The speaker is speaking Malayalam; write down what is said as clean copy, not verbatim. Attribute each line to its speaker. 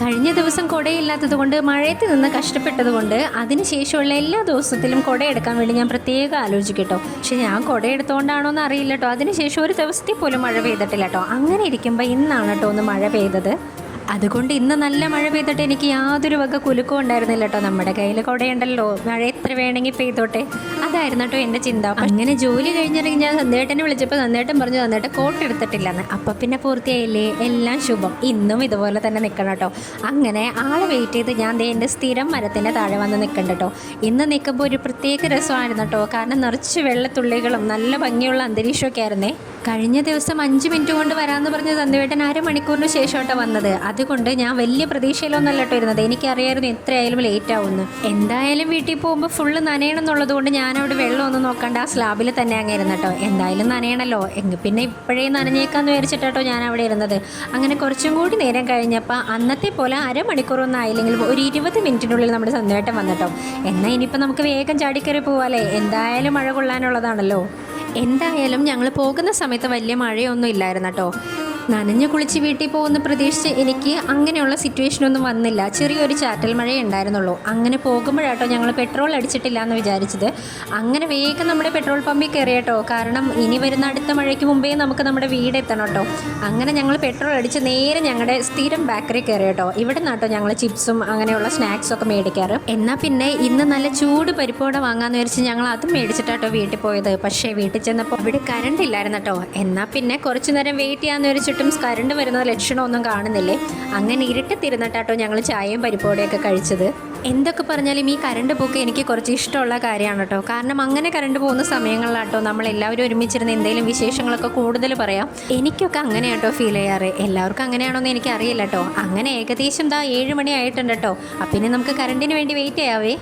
Speaker 1: കഴിഞ്ഞ ദിവസം കുടയില്ലാത്തത് കൊണ്ട് മഴയത്ത് നിന്ന് കഷ്ടപ്പെട്ടത് കൊണ്ട് അതിനുശേഷമുള്ള എല്ലാ ദിവസത്തിലും കുട എടുക്കാൻ വേണ്ടി ഞാൻ പ്രത്യേകം ആലോചിക്കും കേട്ടോ. പക്ഷെ ഞാൻ കുട എടുത്തുകൊണ്ടാണോ എന്ന് അറിയില്ല കേട്ടോ. അതിനുശേഷം ഒരു ദിവസത്തിൽ പോലും മഴ പെയ്തിട്ടില്ല കേട്ടോ. അങ്ങനെ ഇരിക്കുമ്പോൾ ഇന്നാണ് കേട്ടോ ഒന്ന് മഴ പെയ്തത്. അതുകൊണ്ട് ഇന്ന് നല്ല മഴ പെയ്തിട്ട് എനിക്ക് യാതൊരു വക കുലുക്കവും ഉണ്ടായിരുന്നില്ല കേട്ടോ. നമ്മുടെ കയ്യിൽ കുടയുണ്ടല്ലോ, മഴ എത്ര വേണമെങ്കിൽ പെയ്തോട്ടെ, അതായിരുന്നു കേട്ടോ എൻ്റെ ചിന്ത. അങ്ങനെ ജോലി കഴിഞ്ഞിറങ്ങി ഞാൻ സന്ധ്യേട്ടനെ വിളിച്ചപ്പോൾ സന്ധ്യേട്ടൻ പറഞ്ഞു സന്ധ്യേട്ടൻ കോട്ട് എടുത്തിട്ടില്ലെന്ന്. അപ്പം പിന്നെ പൂർത്തിയായില്ലേ, എല്ലാം ശുഭം. ഇന്നും ഇതുപോലെ തന്നെ നിൽക്കണം കേട്ടോ. അങ്ങനെ ആളെ വെയിറ്റ് ചെയ്ത് ഞാൻ ദേ എൻ്റെ സ്ഥിരം മരത്തിൻ്റെ താഴെ വന്ന് നിൽക്കണ്ട കേട്ടോ. ഇന്ന് നിൽക്കുമ്പോൾ ഒരു പ്രത്യേക രസമായിരുന്നു കേട്ടോ. കാരണം നിറച്ച് വെള്ളത്തുള്ളികളും നല്ല ഭംഗിയുള്ള അന്തരീക്ഷമൊക്കെ ആയിരുന്നേ. കഴിഞ്ഞ ദിവസം 5 മിനിറ്റ് കൊണ്ട് വരാമെന്ന് പറഞ്ഞ് സന്ധ്യേട്ടൻ അരമണിക്കൂറിന് ശേഷമായിട്ടാണ് വന്നത്. അതുകൊണ്ട് ഞാൻ വലിയ പ്രതീക്ഷയിലൊന്നല്ല കേട്ടോ ഇരുന്നത്. എനിക്കറിയായിരുന്നു എത്രയായാലും ലേറ്റ് ആവുമെന്ന്. എന്തായാലും വീട്ടിൽ പോകുമ്പോൾ ഫുള്ള് നനയണം എന്നുള്ളത് കൊണ്ട് ഞാൻ അവിടെ വെള്ളമൊന്നും നോക്കണ്ട, ആ സ്ലാബിൽ തന്നെ അങ്ങ് ഇരുന്നു കേട്ടോ. എന്തായാലും നനയണല്ലോ, എങ്കിൽ പിന്നെ ഇപ്പോഴേ നനഞ്ഞേക്കാന്ന് വിചാരിച്ചിട്ടോ ഞാൻ അവിടെ ഇരുന്നത്. അങ്ങനെ കുറച്ചും കൂടി നേരം കഴിഞ്ഞപ്പോൾ അന്നത്തെ പോലെ അരമണിക്കൂറൊന്നും ആയില്ലെങ്കിലും ഒരു 20 മിനിറ്റിനുള്ളിൽ നമ്മുടെ സന്ധ്യേട്ടൻ വന്നിട്ടോ. എന്നാൽ ഇനിയിപ്പോൾ നമുക്ക് വേഗം ചാടിക്കറി പോവാല്ലേ, എന്തായാലും മഴ കൊള്ളാനുള്ളതാണല്ലോ. എന്തായാലും ഞങ്ങൾ പോകുന്ന സമയത്ത് വലിയ മഴയൊന്നും ഇല്ലായിരുന്നു കേട്ടോ. നനഞ്ഞു കുളിച്ച് വീട്ടിൽ പോകുന്ന പ്രതീക്ഷിച്ച് എനിക്ക് അങ്ങനെയുള്ള സിറ്റുവേഷനൊന്നും വന്നില്ല. ചെറിയൊരു ചാറ്റൽ മഴയേ ഉണ്ടായിരുന്നുള്ളൂ. അങ്ങനെ പോകുമ്പോഴാട്ടോ ഞങ്ങൾ പെട്രോൾ അടിച്ചിട്ടില്ല എന്ന് വിചാരിച്ചത്. അങ്ങനെ വേഗം നമ്മുടെ പെട്രോൾ പമ്പിൽ കയറി കേട്ടോ. കാരണം ഇനി വരുന്ന അടുത്ത മഴയ്ക്ക് മുമ്പേ നമുക്ക് നമ്മുടെ വീട് എത്തണം കേട്ടോ. അങ്ങനെ ഞങ്ങൾ പെട്രോൾ അടിച്ച് നേരെ ഞങ്ങളുടെ സ്ഥിരം ബേക്കറി കയറി കേട്ടോ. ഇവിടെ നിന്നാട്ടോ ഞങ്ങൾ ചിപ്സും അങ്ങനെയുള്ള സ്നാക്സൊക്കെ മേടിക്കാറ്. എന്നാൽ പിന്നെ ഇന്ന് നല്ല ചൂട് പരിപ്പോടെ വാങ്ങാമെന്ന് വിചാരിച്ച് ഞങ്ങൾ അതും മേടിച്ചിട്ടാട്ടോ വീട്ടിൽ പോയത്. പക്ഷേ വീട്ടിൽ ചെന്നപ്പോൾ ഇവിടെ കറണ്ട് ഇല്ലായിരുന്നു കേട്ടോ. എന്നാൽ പിന്നെ കുറച്ചു നേരം വെയിറ്റ് ചെയ്യാമെന്ന് വിചാരിച്ചിട്ടും കറണ്ട് വരുന്ന ലക്ഷണമൊന്നും കാണുന്നില്ലേ. അങ്ങനെ ഇരുട്ടത്തിരുന്നിട്ടാട്ടോ ഞങ്ങൾ ചായയും പരിപ്പോടെയൊക്കെ കഴിച്ചത്. എന്തൊക്കെ പറഞ്ഞാലും ഈ കറണ്ട് പോക്ക് എനിക്ക് കുറച്ച് ഇഷ്ടമുള്ള കാര്യമാണ് കേട്ടോ. കാരണം അങ്ങനെ കറണ്ട് പോകുന്ന സമയങ്ങളിലാട്ടോ നമ്മളെല്ലാവരും ഒരുമിച്ചിരുന്ന് എന്തെങ്കിലും വിശേഷങ്ങളൊക്കെ കൂടുതൽ പറയാം. എനിക്കൊക്കെ അങ്ങനെയാട്ടോ ഫീൽ ചെയ്യാറ്. എല്ലാവർക്കും അങ്ങനെയാണോ എന്ന് എനിക്കറിയില്ല കേട്ടോ. അങ്ങനെ ഏകദേശം 7 മണി ആയിട്ടുണ്ട് കേട്ടോ. അപ്പം പിന്നെ നമുക്ക് കറണ്ടിന് വേണ്ടി വെയിറ്റ് ചെയ്യാവേ.